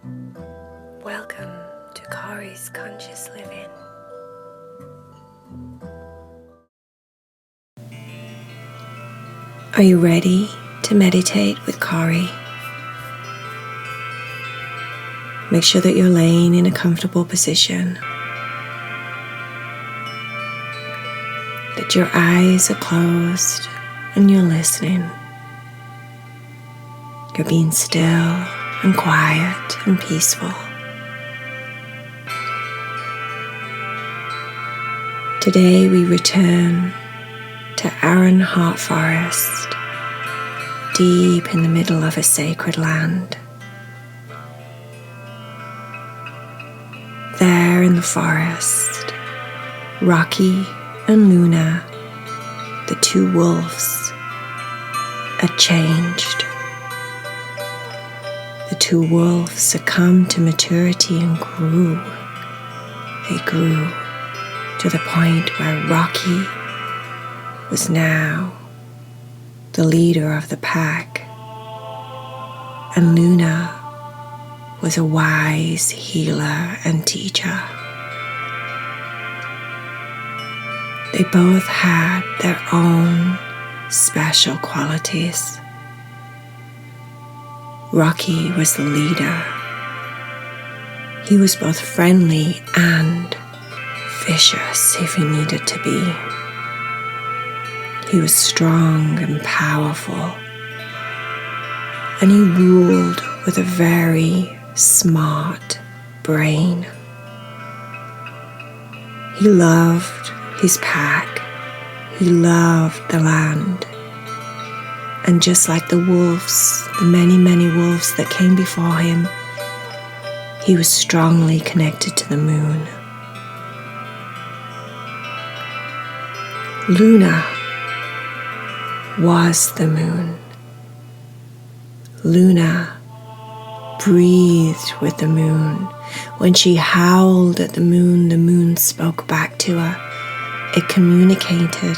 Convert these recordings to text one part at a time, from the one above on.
Welcome to Cory's Conscious Living. Are you ready to meditate with Cory? Make sure that you're laying in a comfortable position, that your eyes are closed and you're listening. You're being still and quiet and peaceful. Today we return to Heart Forest, deep in the middle of a sacred land. There in the forest, Rocky and Luna, the two wolves, are changed. The two wolves succumbed to maturity and grew. They grew to the point where Rocky was now the leader of the pack, and Luna was a wise healer and teacher. They both had their own special qualities. Rocky was the leader. He was both friendly and vicious if he needed to be. He was strong and powerful, and he ruled with a very smart brain. He loved his pack. He loved the land. And just like the wolves, the many, many wolves that came before him, he was strongly connected to the moon. Luna was the moon. Luna breathed with the moon. When she howled at the moon spoke back to her. It communicated.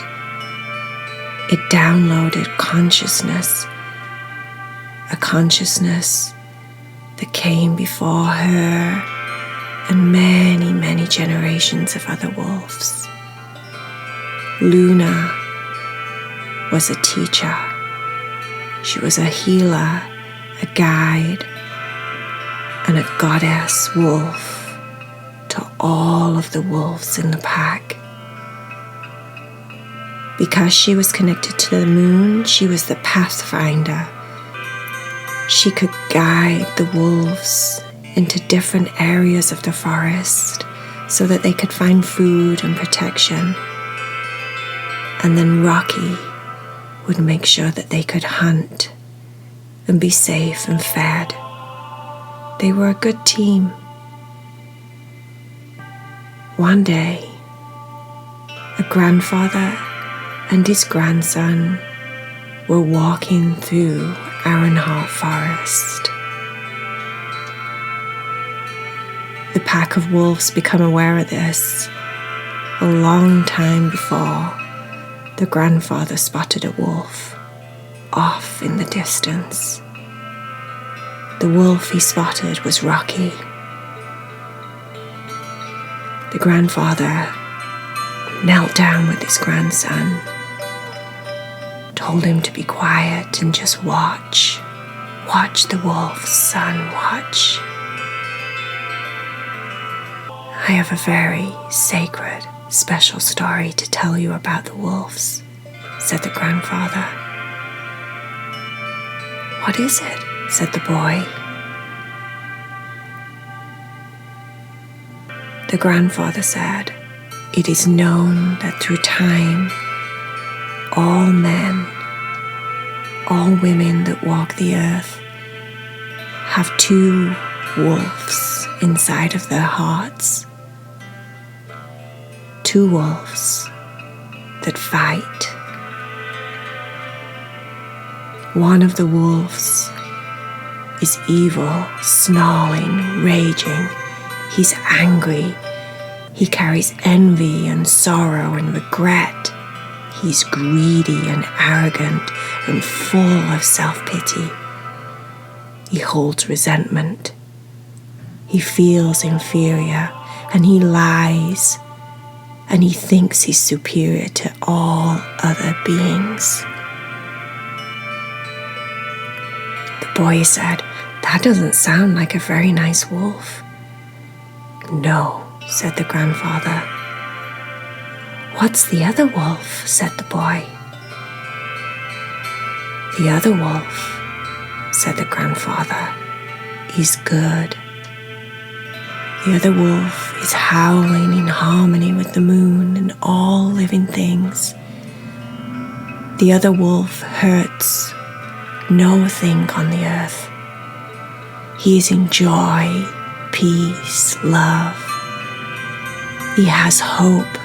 It downloaded consciousness, a consciousness that came before her and many, many generations of other wolves. Luna was a teacher. She was a healer, a guide, and a goddess wolf to all of the wolves in the pack. Because she was connected to the moon, she was the pathfinder. She could guide the wolves into different areas of the forest so that they could find food and protection. And then Rocky would make sure that they could hunt and be safe and fed. They were a good team. One day, a grandfather and his grandson were walking through Heart Forest. The pack of wolves become aware of this a long time before the grandfather spotted a wolf off in the distance. The wolf he spotted was Rocky. The grandfather knelt down with his grandson, told him to be quiet and just watch. Watch the wolves, son, watch. I have a very sacred, special story to tell you about the wolves, said the grandfather. What is it? Said the boy. The grandfather said, it is known that through time, all men, all women that walk the earth have two wolves inside of their hearts. Two wolves that fight. One of the wolves is evil, snarling, raging. He's angry. He carries envy and sorrow and regret. He's greedy and arrogant and full of self-pity. He holds resentment, He feels inferior, and he lies, and he thinks he's superior to all other beings. The boy said, "That doesn't sound like a very nice wolf." "No," said the grandfather. "What's the other wolf?" said the boy. "The other wolf," said the grandfather, "is good. The other wolf is howling in harmony with the moon and all living things. The other wolf hurts no thing on the earth. He is in joy, peace, love. He has hope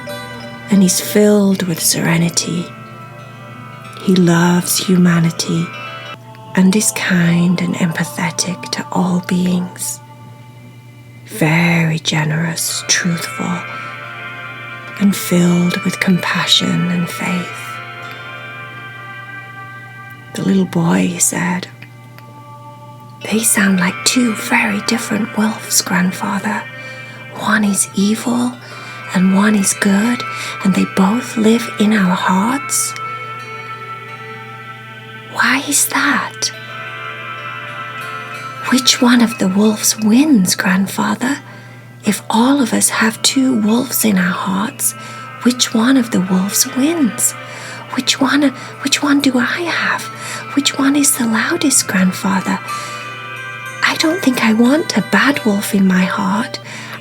and is filled with serenity. He loves humanity and is kind and empathetic to all beings. Very generous, truthful, and filled with compassion and faith." The little boy said, "They sound like two very different wolves, grandfather. One is evil and one is good, and they both live in our hearts. Why is that? Which one of the wolves wins, grandfather? If all of us have two wolves in our hearts, which one of the wolves wins? Which one do I have? Which one is the loudest, grandfather? I don't think I want a bad wolf in my heart.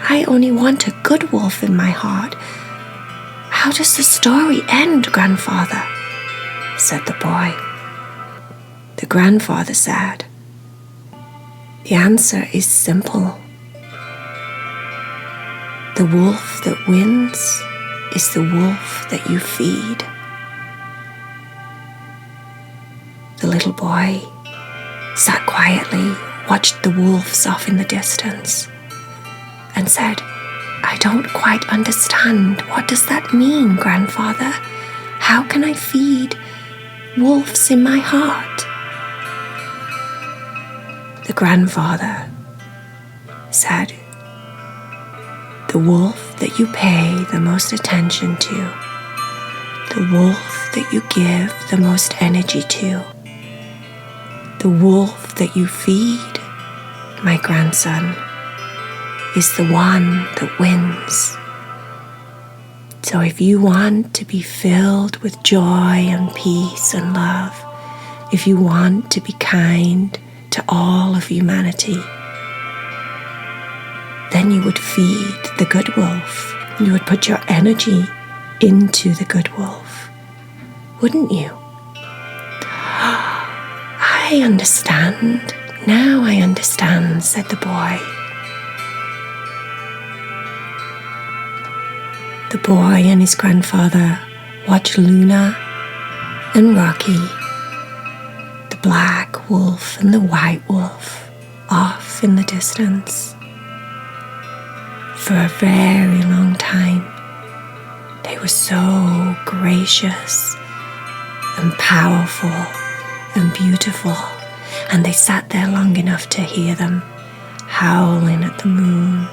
I only want a good wolf in my heart. How does the story end, grandfather?" said the boy. The grandfather said, "The answer is simple. The wolf that wins is the wolf that you feed." The little boy sat quietly, watched the wolves off in the distance, and said, "I don't quite understand. What does that mean, grandfather? How can I feed wolves in my heart?" The grandfather said, "The wolf that you pay the most attention to, the wolf that you give the most energy to, the wolf that you feed, my grandson, is the one that wins. So if you want to be filled with joy and peace and love, if you want to be kind to all of humanity, then you would feed the good wolf. You would put your energy into the good wolf, wouldn't you?" "I understand. Now I understand," said the boy. The boy and his grandfather watched Luna and Rocky, the black wolf and the white wolf, off in the distance. For a very long time, they were so gracious and powerful and beautiful, and they sat there long enough to hear them howling at the moon.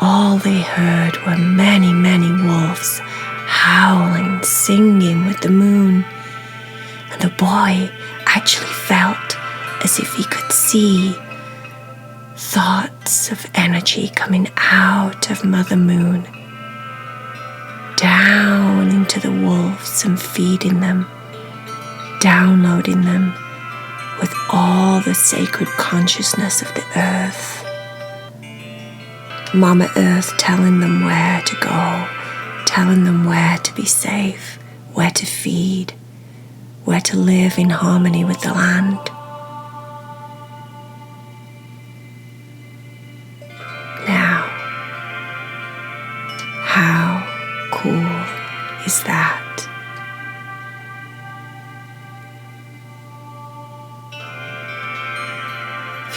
All they heard were many, many wolves howling, singing with the moon. And the boy actually felt as if he could see thoughts of energy coming out of Mother Moon, down into the wolves and feeding them, downloading them with all the sacred consciousness of the earth. Mama Earth telling them where to go, telling them where to be safe, where to feed, where to live in harmony with the land. Now, how cool is that?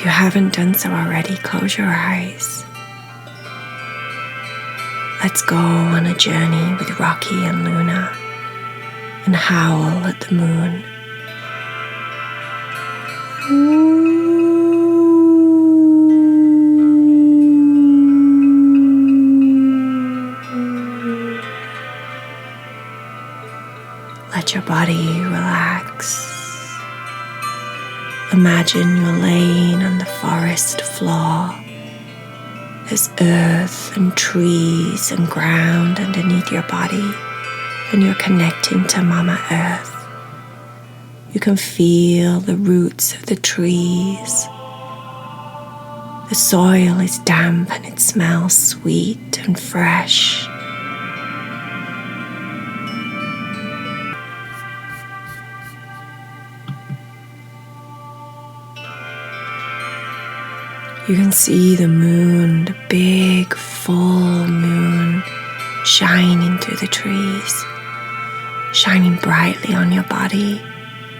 If you haven't done so already, close your eyes. Let's go on a journey with Rocky and Luna and howl at the moon. Let your body relax. Imagine you're laying on the forest floor. There's earth and trees and ground underneath your body, and you're connecting to Mama Earth. You can feel the roots of the trees. The soil is damp and it smells sweet and fresh. You can see the moon, the big full moon, shining through the trees, shining brightly on your body,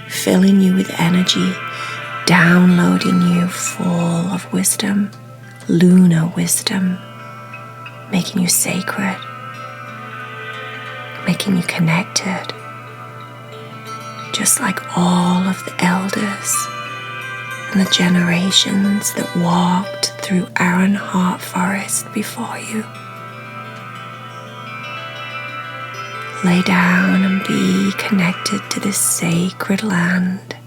filling you with energy, downloading you full of wisdom, lunar wisdom, making you sacred, making you connected, just like all of the elders and the generations that walked through Ironheart Forest before you. Lay down and be connected to this sacred land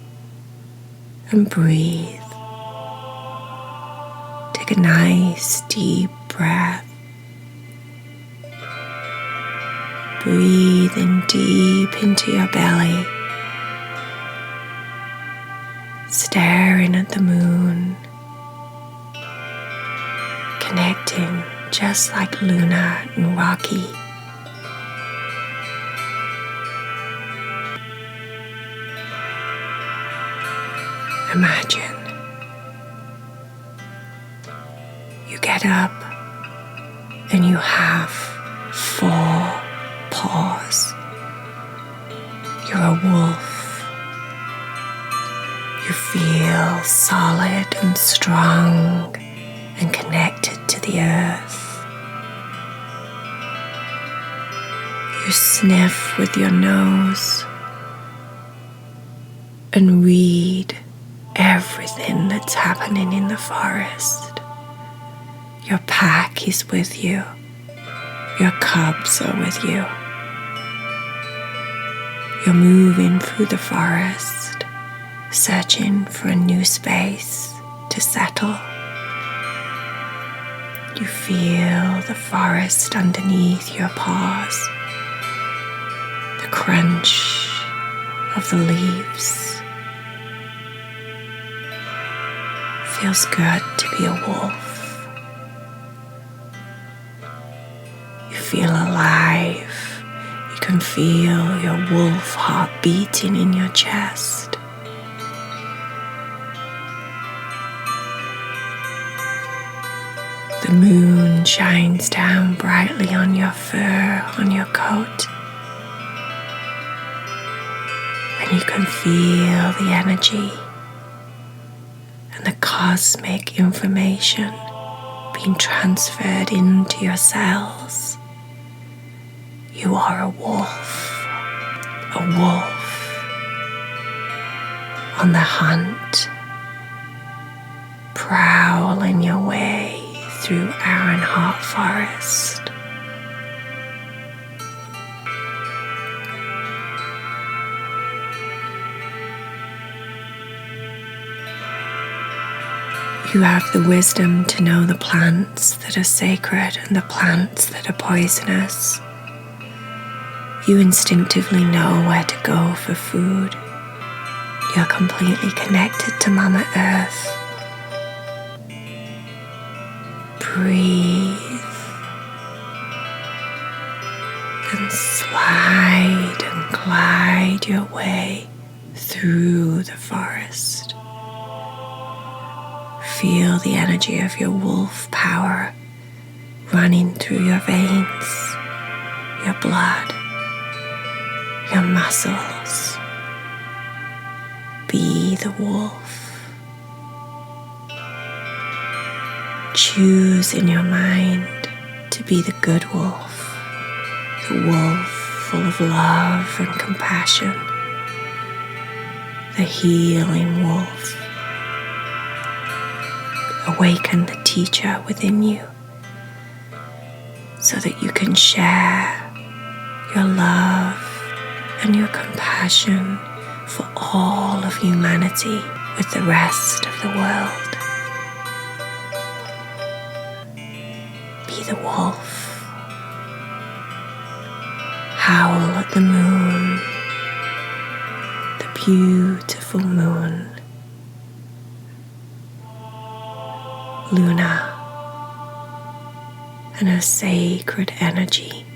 and breathe. Take a nice deep breath. Breathing deep into your belly. Staring at the moon, connecting just like Luna and Rocky. Imagine you get up and you have 4 paws. You're a wolf. You feel solid and strong and connected to the earth. You sniff with your nose and read everything that's happening in the forest. Your pack is with you. Your cubs are with you. You're moving through the forest, searching for a new space to settle. You feel the forest underneath your paws, the crunch of the leaves. Feels good to be a wolf. You feel alive. You can feel your wolf heart beating in your chest. The moon shines down brightly on your fur, on your coat, and you can feel the energy and the cosmic information being transferred into your cells. You are a wolf on the hunt, prowling your way through Ironheart Forest. You have the wisdom to know the plants that are sacred and the plants that are poisonous. You instinctively know where to go for food. You're completely connected to Mama Earth. Breathe and slide and glide your way through the forest. Feel the energy of your wolf power running through your veins, your blood, your muscles. Be the wolf. Choose in your mind to be the good wolf, the wolf full of love and compassion, the healing wolf. Awaken the teacher within you so that you can share your love and your compassion for all of humanity with the rest of the world. Be the wolf. Howl at the moon, the beautiful moon. Luna and her sacred energy.